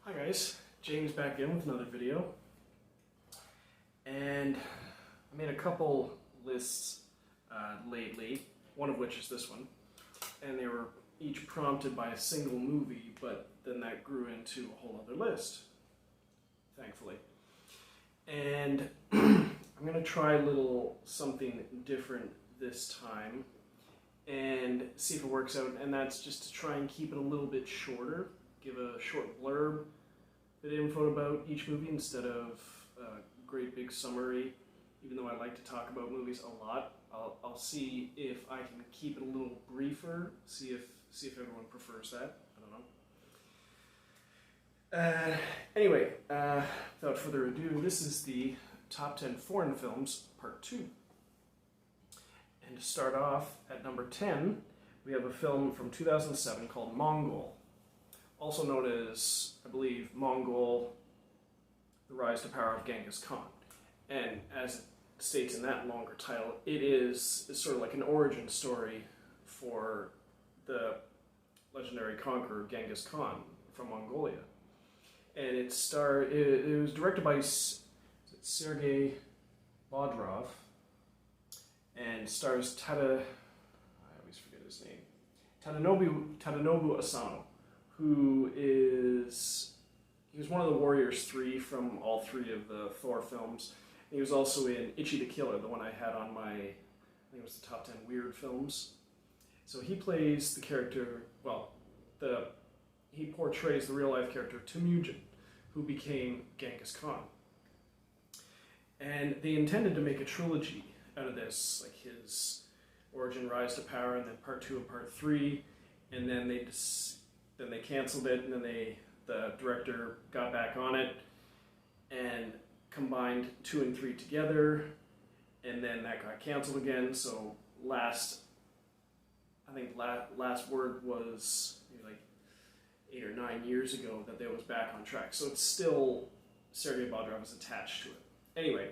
Hi guys, James back in with another video, and I made a couple lists lately, one of which is this one, and they were each prompted by a single movie, but then that grew into a whole other list, thankfully. And I'm going to try a little something different this time and see if it works out, and that's just to try and keep it a little bit shorter. Give a short blurb, bit of info about each movie instead of a great big summary. Even though I like to talk about movies a lot, I'll see if I can keep it a little briefer. See if everyone prefers that. I don't know. Anyway, without further ado, this is the top 10 foreign films, part 2. And to start off at number 10, we have a film from 2007 called Mongol. Also known as, I believe, Mongol, The Rise to Power of Genghis Khan. And as it states in that longer title, it is sort of like an origin story for the legendary conqueror Genghis Khan from Mongolia. And it was directed by Sergei Bodrov and stars I always forget his name, Tadanobu Asano, who he was one of the Warriors 3 from all 3 of the Thor films. He was also in Ichi the Killer, the one I had on my, I think it was the top 10 weird films. So he plays the character, he portrays the real life character Temujin, who became Genghis Khan. And they intended to make a trilogy out of this, like his origin, rise to power, and then part 2 and part 3, and then they canceled it, and then the director got back on it and combined 2 and 3 together, and then that got canceled again. So last word was maybe like 8 or 9 years ago that they was back on track. So it's still Sergei Bodrov is attached to it. Anyway,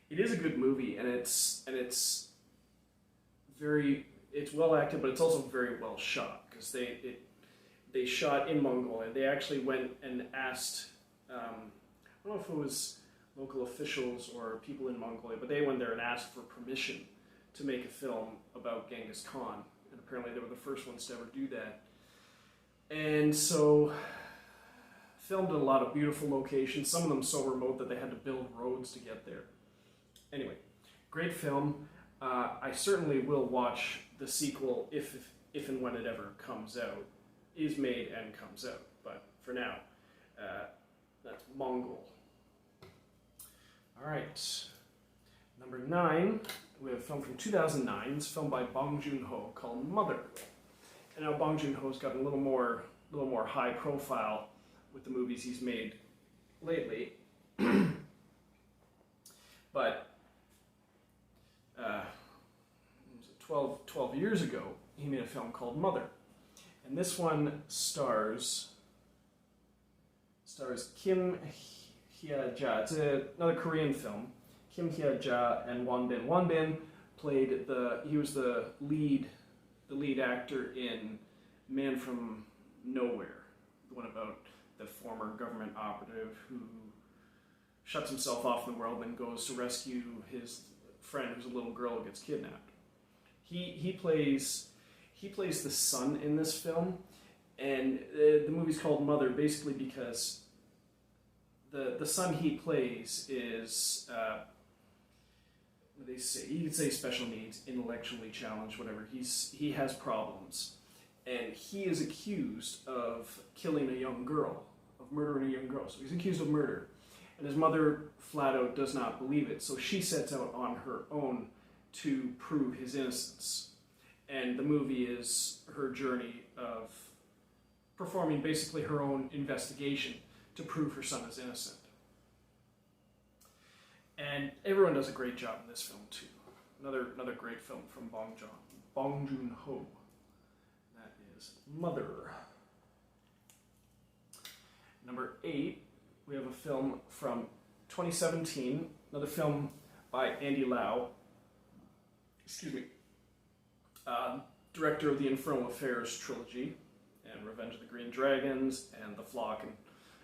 it is a good movie, and it's well acted, but it's also very well shot, because they shot in Mongolia. They actually went and asked, I don't know if it was local officials or people in Mongolia, but they went there and asked for permission to make a film about Genghis Khan, and apparently they were the first ones to ever do that. And so, filmed in a lot of beautiful locations, some of them so remote that they had to build roads to get there. Anyway, great film. I certainly will watch the sequel if and when it ever comes out, is made and comes out. But for now, that's Mongol. All right, number 9, we have a film from 2009. It's a film by Bong Joon-ho called Mother. And now Bong Joon-ho's got a little more high profile with the movies he's made lately. But 12 years ago, he made a film called Mother. And this one stars Kim Hye-ja. It's another Korean film. Kim Hye-ja and Won Bin. Won Bin he was the lead actor in Man from Nowhere, the one about the former government operative who shuts himself off in the world and goes to rescue his friend who's a little girl who gets kidnapped. He plays the son in this film, and the movie's called Mother basically because the son he plays is what do they say? You could say special needs, intellectually challenged, whatever. He has problems, and he is accused of killing a young girl, of murdering a young girl. So he's accused of murder, and his mother flat out does not believe it. So she sets out on her own to prove his innocence. And the movie is her journey of performing basically her own investigation to prove her son is innocent. And everyone does a great job in this film too. Another great film from Bong Joon-ho. That is Mother. Number 8, we have a film from 2017, another film by Andy Lau. Director of the Infernal Affairs trilogy, and Revenge of the Green Dragons and The Flock and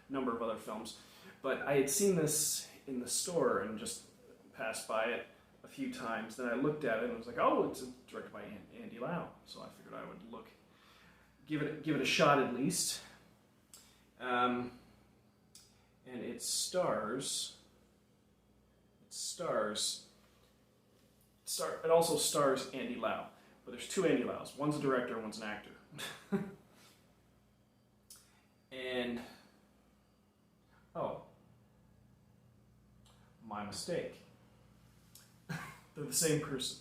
a number of other films. But I had seen this in the store and just passed by it a few times. Then I looked at it and was like, oh, it's directed by Andy Lau. So I figured I would give it a shot at least. And it also stars Andy Lau. But there's two Andy Laus. One's a director, one's an actor. And, oh, my mistake. They're the same person.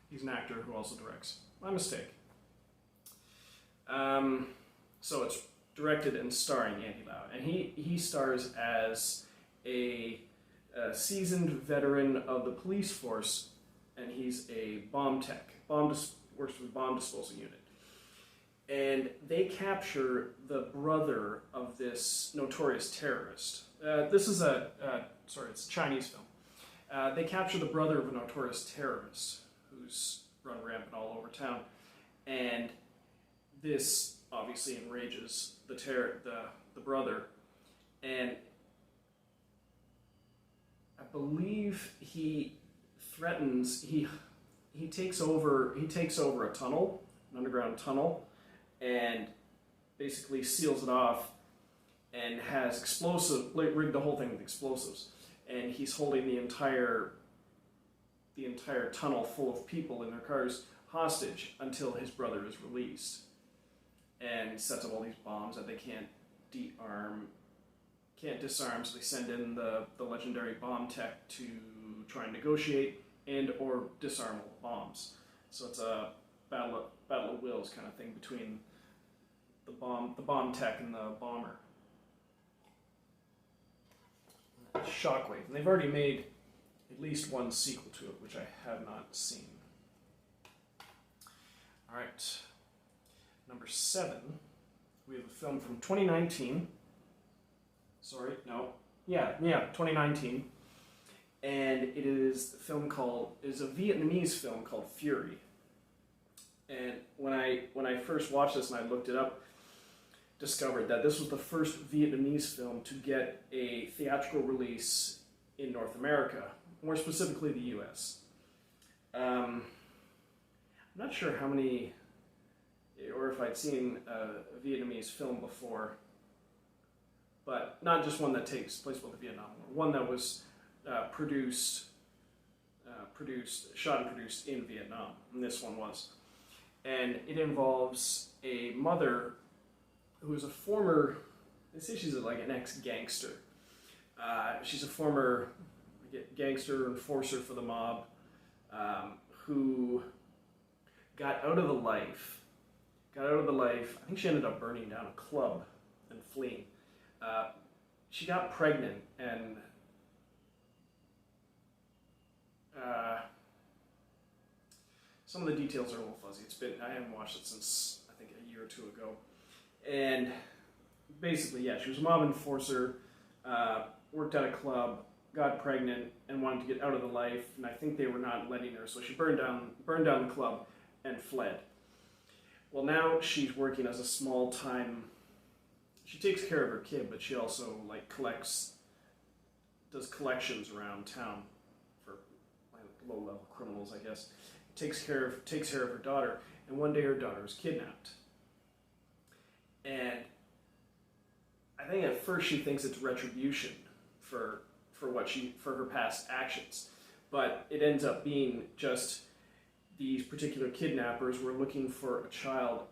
He's an actor who also directs. My mistake. So it's directed and starring Andy Lau. And he stars as a seasoned veteran of the police force, and he's a bomb tech. Works for the bomb disposal unit. And they capture the brother of this notorious terrorist. This is it's a Chinese film. They capture the brother of a notorious terrorist who's run rampant all over town. And this obviously enrages the brother. And I believe he threatens, he takes over a tunnel, an underground tunnel, and basically seals it off and has rigged the whole thing with explosives. And he's holding the entire tunnel full of people in their cars hostage until his brother is released. And sets up all these bombs that they can't disarm, so they send in the legendary bomb tech to try and negotiate and or disarm all the bombs. So it's a battle of wills kind of thing between the bomb tech and the bomber. Shockwave. And they've already made at least one sequel to it, which I have not seen. Alright. Number 7. We have a film from 2019. 2019. And it is a Vietnamese film called Furie. And when I first watched this and I looked it up, discovered that this was the first Vietnamese film to get a theatrical release in North America, more specifically the US. I'm not sure how many, or if I'd seen a Vietnamese film before, but not just one that takes place with the Vietnam War, one that was shot and produced in Vietnam, and this one was. And it involves a mother who is a former, they say she's like an ex-gangster. She's a former gangster enforcer for the mob who got out of the life. I think she ended up burning down a club and fleeing. She got pregnant and some of the details are a little fuzzy. I haven't watched it since I think a year or two ago. And basically, yeah, she was a mob enforcer, worked at a club, got pregnant, and wanted to get out of the life, and I think they were not letting her, so she burned down the club and fled. Well, now she's working as a small-time, she takes care of her kid, but she also does collections around town for low-level criminals, I guess. Takes care of her daughter, and one day her daughter is kidnapped. And I think at first she thinks it's retribution for her past actions, but it ends up being just these particular kidnappers were looking for a child,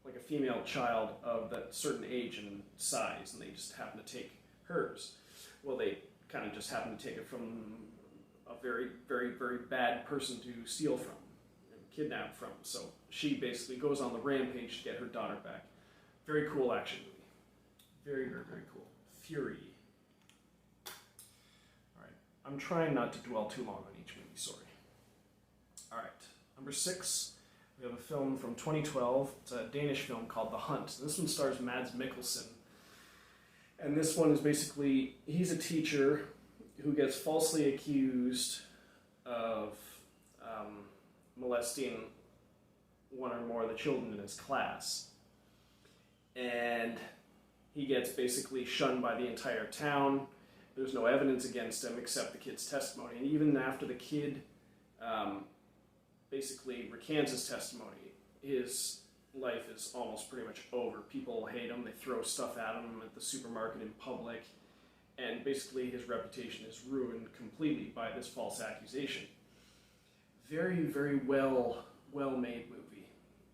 like a female child of that certain age and size, and they just happened to take hers. Well, they kind of just happened to take it from a very, very, very bad person to steal from and kidnap from. So she basically goes on the rampage to get her daughter back. Very cool action movie. Very, very, very cool. Fury. Alright. I'm trying not to dwell too long on each movie, sorry. Alright. Number 6, we have a film from 2012. It's a Danish film called The Hunt. This one stars Mads Mikkelsen. And this one is basically, he's a teacher who gets falsely accused of molesting one or more of the children in his class. and he gets basically shunned by the entire town. There's no evidence against him except the kid's testimony. And even after the kid basically recants his testimony, his life is almost pretty much over. People hate him. They throw stuff at him at the supermarket in public. And basically his reputation is ruined completely by this false accusation. Very, very well-made movie.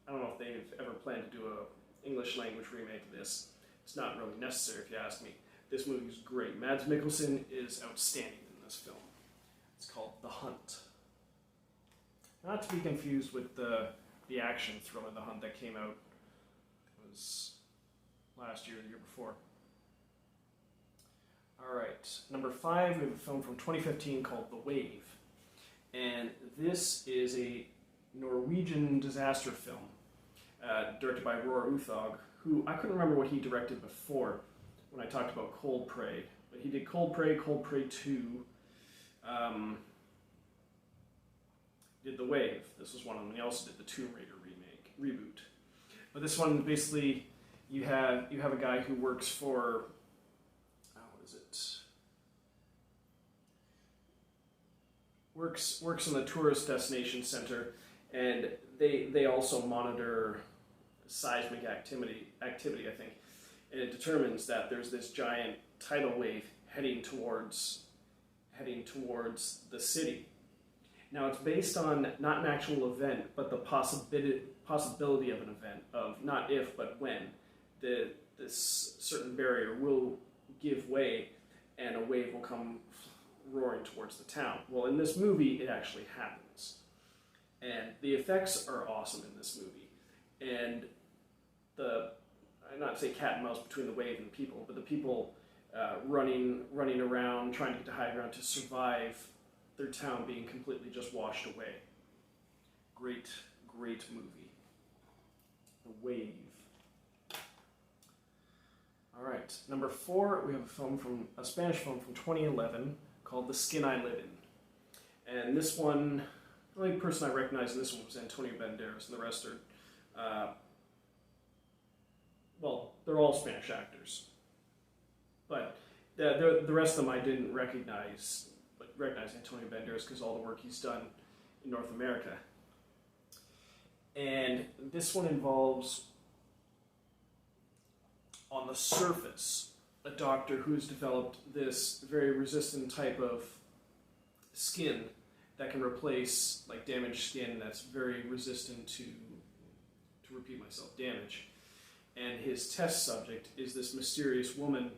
I don't know if they've ever planned to do a English language remake of this. It's not really necessary if you ask me. This movie is great. Mads Mikkelsen is outstanding in this film. It's called The Hunt. Not to be confused with the action thriller The Hunt that came out, it was last year or the year before. Alright, number 5, we have a film from 2015 called The Wave. And this is a Norwegian disaster film directed by Roar Uthaug, who I couldn't remember what he directed before when I talked about Cold Prey. But he did Cold Prey 2, did The Wave. This was one of them. He also did the Tomb Raider reboot. But this one, basically, you have a guy who works for, what is it? Works in the tourist destination center, and they also monitor seismic activity, I think, and it determines that there's this giant tidal wave heading towards the city. Now it's based on not an actual event, but the possibility of an event, of not if but when this certain barrier will give way and a wave will come roaring towards the town. Well, in this movie, it actually happens. And the effects are awesome in this movie. And I'm not to say cat and mouse between the wave and people, but the people running around, trying to get to high ground to survive their town being completely just washed away. Great, great movie. The Wave. Alright, number 4, we have a Spanish film from 2011 called The Skin I Live In. And this one, the only person I recognize in this one was Antonio Banderas, and the rest are, well, they're all Spanish actors. But the rest of them I didn't recognize, but recognize Antonio Banderas because all the work he's done in North America. And this one involves, on the surface, a doctor who's developed this very resistant type of skin that can replace like damaged skin that's very resistant to repeat myself, damage. And his test subject is this mysterious woman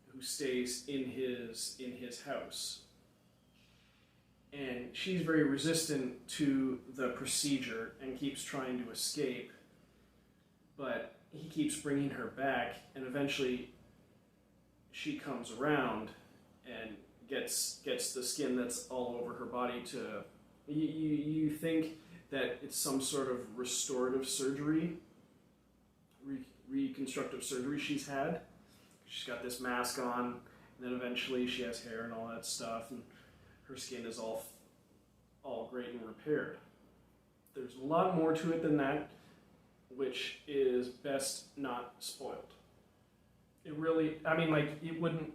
who stays in his house. And she's very resistant to the procedure and keeps trying to escape, but he keeps bringing her back, and eventually she comes around and gets the skin that's all over her body to... You think that it's some sort of restorative surgery, reconstructive surgery she's had. She's got this mask on, and then eventually she has hair and all that stuff, and her skin is all great and repaired. There's a lot more to it than that, which is best not spoiled. It really, I mean, like, it wouldn't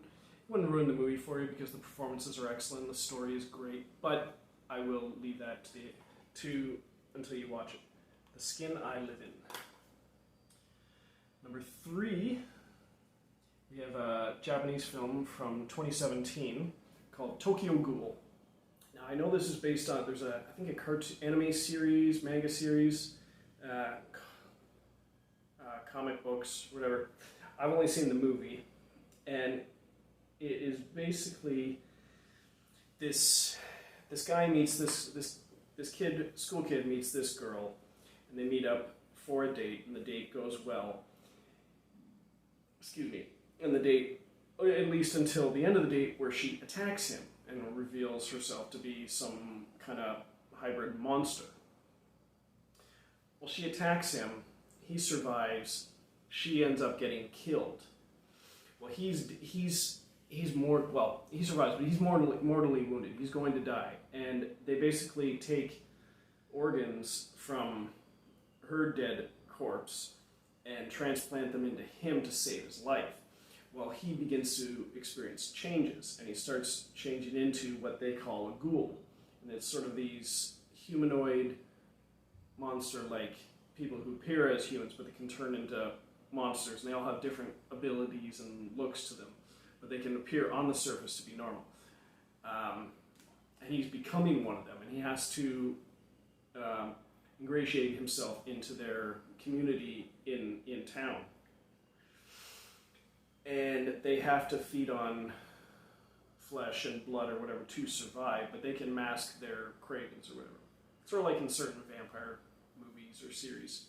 ruin the movie for you because the performances are excellent, the story is great, but I will leave that to until you watch it. The Skin I Live In. Number 3, we have a Japanese film from 2017 called Tokyo Ghoul. Now I know this is based on, there's I think a cartoon, anime series, manga series, comic books, whatever. I've only seen the movie, and it is basically this guy meets this school kid meets this girl, and they meet up for a date, and the date goes well. Excuse me. And the date, at least until the end of the date, where she attacks him and reveals herself to be some kind of hybrid monster. Well, she attacks him. He survives. She ends up getting killed. Well, he survives, but he's mortally wounded. He's going to die. And they basically take organs from her dead corpse and transplant them into him to save his life. Well, he begins to experience changes, and he starts changing into what they call a ghoul. And it's sort of these humanoid, monster-like people who appear as humans, but they can turn into monsters, and they all have different abilities and looks to them, but they can appear on the surface to be normal. And he's becoming one of them, and he has to ingratiate himself into their community in town. And they have to feed on flesh and blood or whatever to survive, but they can mask their cravings or whatever. Sort of like in certain vampire movies or series.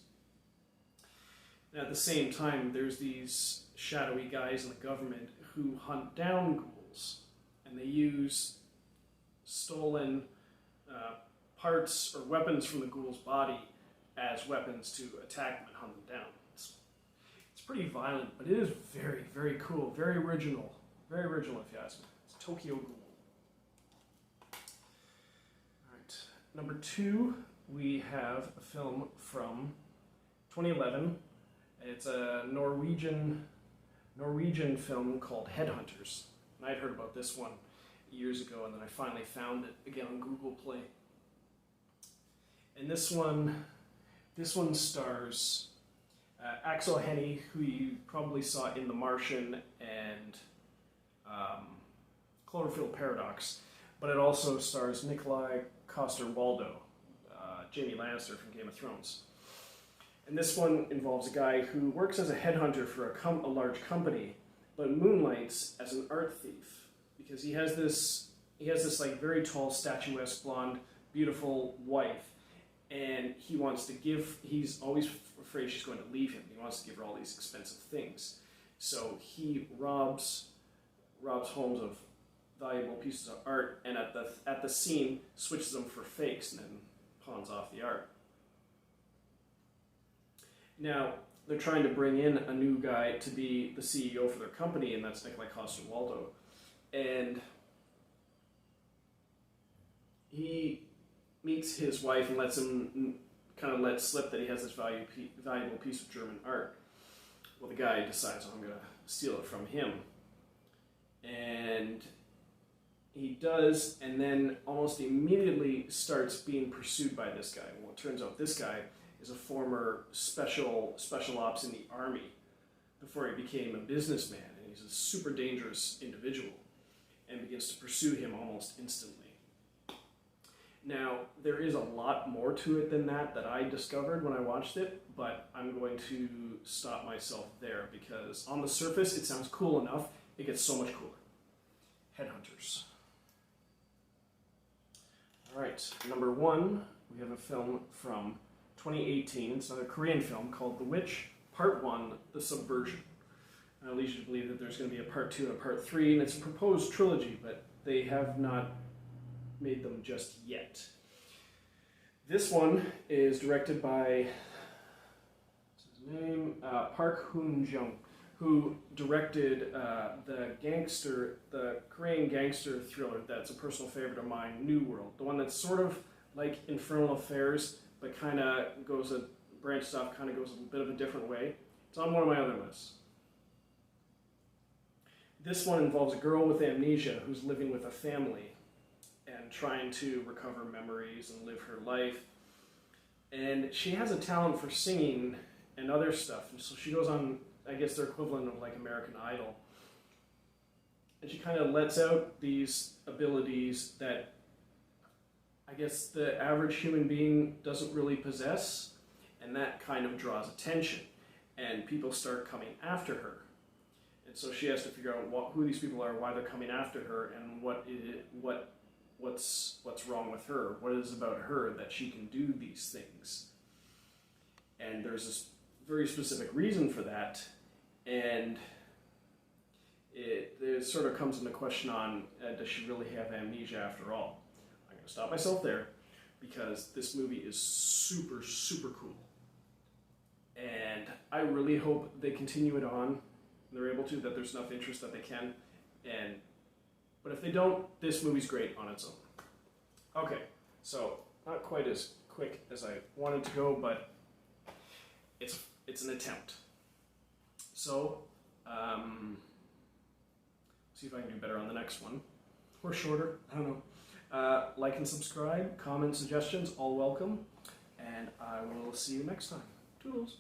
And at the same time, there's these shadowy guys in the government who hunt down ghouls, and they use stolen parts or weapons from the ghoul's body as weapons to attack them and hunt them down. It's pretty violent, but it is very, very cool, very original if you ask me. It's Tokyo Ghoul. Alright, number 2, we have a film from 2011. It's a Norwegian film called Headhunters. And I'd heard about this one years ago, and then I finally found it again on Google Play. And this one stars Axel Hennie, who you probably saw in The Martian and Cloverfield Paradox, but it also stars Nikolai Coster-Waldau, Jaime Lannister from Game of Thrones. And this one involves a guy who works as a headhunter for a large company, but moonlights as an art thief, because he has this like very tall, statuesque, blonde, beautiful wife, and he's always afraid she's going to leave him. He wants to give her all these expensive things. So he robs homes of valuable pieces of art, and at the scene switches them for fakes and then pawns off the art. Now, they're trying to bring in a new guy to be the CEO for their company, and that's Nikolai Coster-Waldau. And he meets his wife and lets slip that he has this valuable piece of German art. Well, the guy decides, I'm going to steal it from him. And he does, and then almost immediately starts being pursued by this guy. Well, it turns out this guy is a former special ops in the army before he became a businessman, and he's a super dangerous individual and begins to pursue him almost instantly. Now, there is a lot more to it than that I discovered when I watched it, but I'm going to stop myself there because on the surface it sounds cool enough, it gets so much cooler. Headhunters. Alright, number 1, we have a film from 2018. It's another Korean film called The Witch, Part 1, The Subversion. And it leads you to believe that there's going to be a Part 2 and a Part 3, and it's a proposed trilogy, but they have not made them just yet. This one is directed by, what's his name? Park Hoon-jung, who directed the Korean gangster thriller that's a personal favorite of mine, New World. The one that's sort of like Infernal Affairs, but kind of branches off, kind of goes a bit of a different way. It's on one of my other lists. This one involves a girl with amnesia who's living with a family and trying to recover memories and live her life. And she has a talent for singing and other stuff, and so she goes on, I guess their equivalent of like American Idol. And she kind of lets out these abilities that I guess the average human being doesn't really possess, and that kind of draws attention. And people start coming after her. And so she has to figure out who these people are, why they're coming after her, and what's wrong with her, what it is about her that she can do these things. And there's this very specific reason for that, and it sort of comes into question on, does she really have amnesia after all? I'm going to stop myself there, because this movie is super, super cool. And I really hope they continue it on, and they're able to, that there's enough interest that they can. But if they don't, this movie's great on its own. Okay, so not quite as quick as I wanted to go, but it's it's an attempt. So, see if I can do better on the next one. Or shorter, I don't know. Like and subscribe, comment, suggestions, all welcome. And I will see you next time. Toodles.